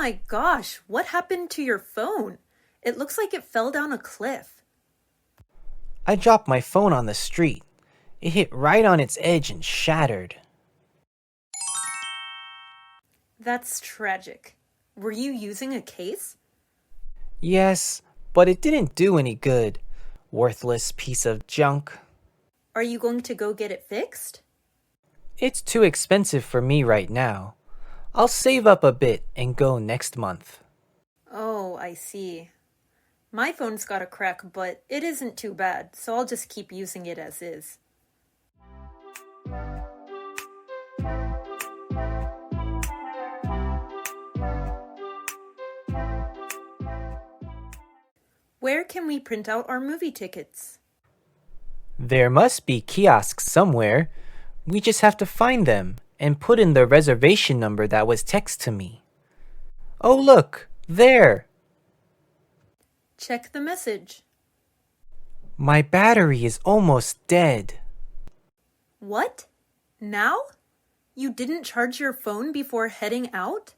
my gosh, what happened to your phone? It looks like it fell down a cliff. I dropped my phone on the street. It hit right on its edge and shattered. That's tragic. Were you using a case? Yes, but it didn't do any good. Worthless piece of junk. Are you going to go get it fixed? It's too expensive for me right now. I'll save up a bit and go next month. Oh, I see. My phone's got a crack, but it isn't too bad, so I'll just keep using it as is. Where can we print out our movie tickets? There must be kiosks somewhere. We just have to find them and put in the reservation number that was texted to me. Oh, look, there. Check the message. My battery is almost dead. What? Now? You didn't charge your phone before heading out?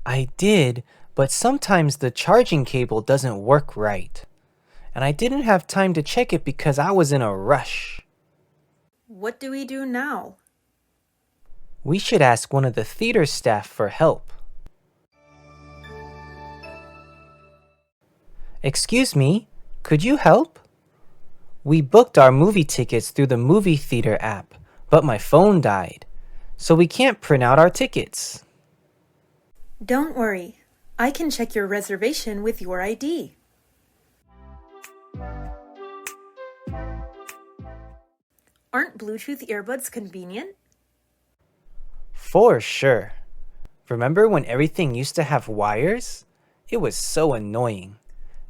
I did, but sometimes the charging cable doesn't work right. And I didn't have time to check it because I was in a rush. What do we do now? We should ask one of the theater staff for help. Excuse me, could you help? We booked our movie tickets through the movie theater app, but my phone died, so we can't print out our tickets. Don't worry. I can check your reservation with your ID. Aren't Bluetooth earbuds convenient? For sure. Remember when everything used to have wires? It was so annoying.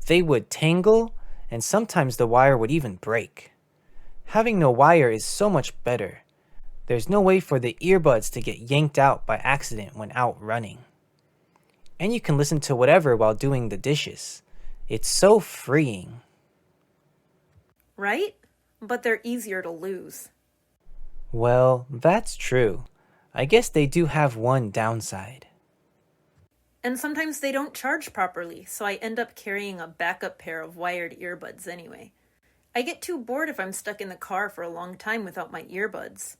They would tangle, and sometimes the wire would even break. Having no wire is so much better. There's no way for the earbuds to get yanked out by accident when out running. And you can listen to whatever while doing the dishes. It's so freeing. Right? But they're easier to lose. Well, that's true. I guess they do have one downside. And sometimes they don't charge properly, so I end up carrying a backup pair of wired earbuds anyway. I get too bored if I'm stuck in the car for a long time without my earbuds.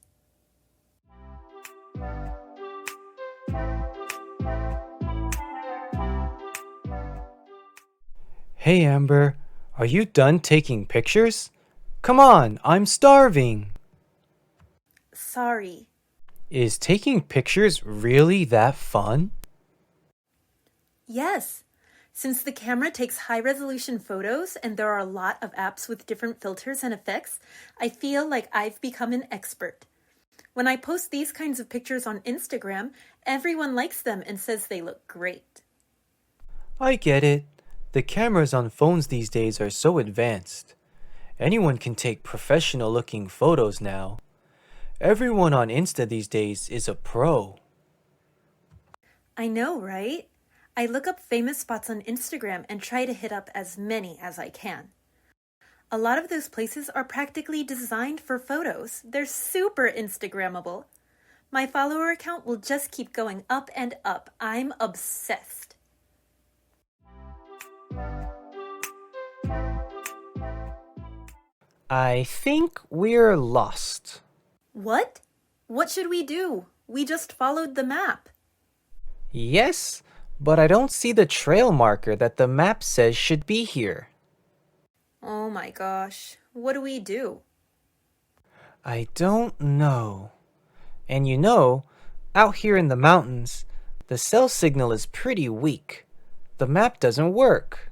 Hey Amber, are you done taking pictures? Come on, I'm starving. Sorry. Is taking pictures really that fun? Yes. Since the camera takes high-resolution photos and there are a lot of apps with different filters and effects, I feel like I've become an expert. When I post these kinds of pictures on Instagram, everyone likes them and says they look great. I get it. The cameras on phones these days are so advanced. Anyone can take professional-looking photos now. Everyone on Insta these days is a pro. I know, right? I look up famous spots on Instagram and try to hit up as many as I can. A lot of those places are practically designed for photos. They're super Instagrammable. My follower count will just keep going up and up. I'm obsessed. I think we're lost. What? What should we do? We just followed the map. Yes, but I don't see the trail marker that the map says should be here. Oh my gosh. What do we do? I don't know. And you know, out here in the mountains, the cell signal is pretty weak. The map doesn't work.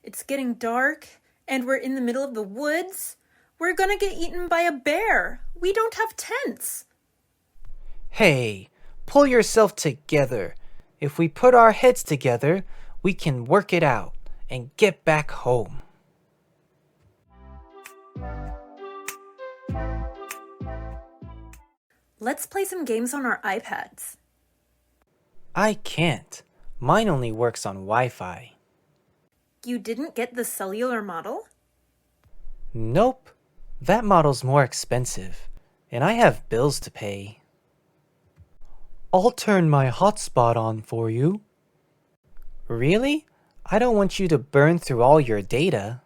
It's getting dark, and we're in the middle of the woods. We're gonna get eaten by a bear. We don't have tents. Hey, pull yourself together. If we put our heads together, we can work it out and get back home. Let's play some games on our iPads. I can't. Mine only works on Wi-Fi. You didn't get the cellular model? Nope. That model's more expensive, and I have bills to pay. I'll turn my hotspot on for you. Really? I don't want you to burn through all your data.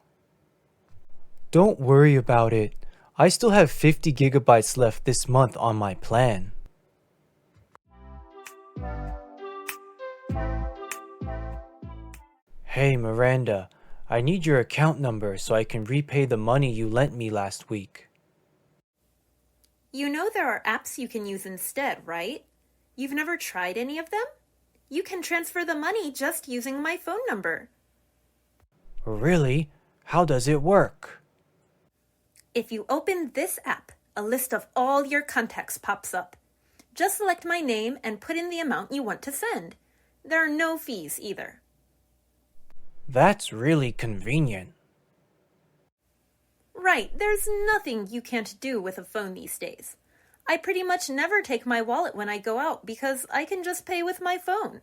Don't worry about it. I still have 50 gigabytes left this month on my plan. Hey Miranda, I need your account number so I can repay the money you lent me last week. You know there are apps you can use instead, right? You've never tried any of them? You can transfer the money just using my phone number. Really? How does it work? If you open this app, a list of all your contacts pops up. Just select my name and put in the amount you want to send. There are no fees either. That's really convenient. Right, there's nothing you can't do with a phone these days. I pretty much never take my wallet when I go out because I can just pay with my phone.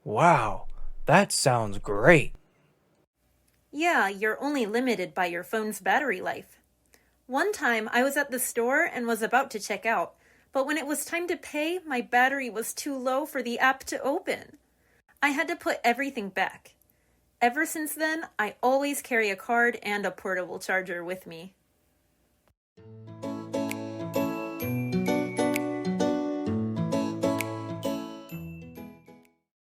Wow, that sounds great. Yeah, you're only limited by your phone's battery life. One time I was at the store and was about to check out, but when it was time to pay, my battery was too low for the app to open. I had to put everything back. Ever since then, I always carry a card and a portable charger with me.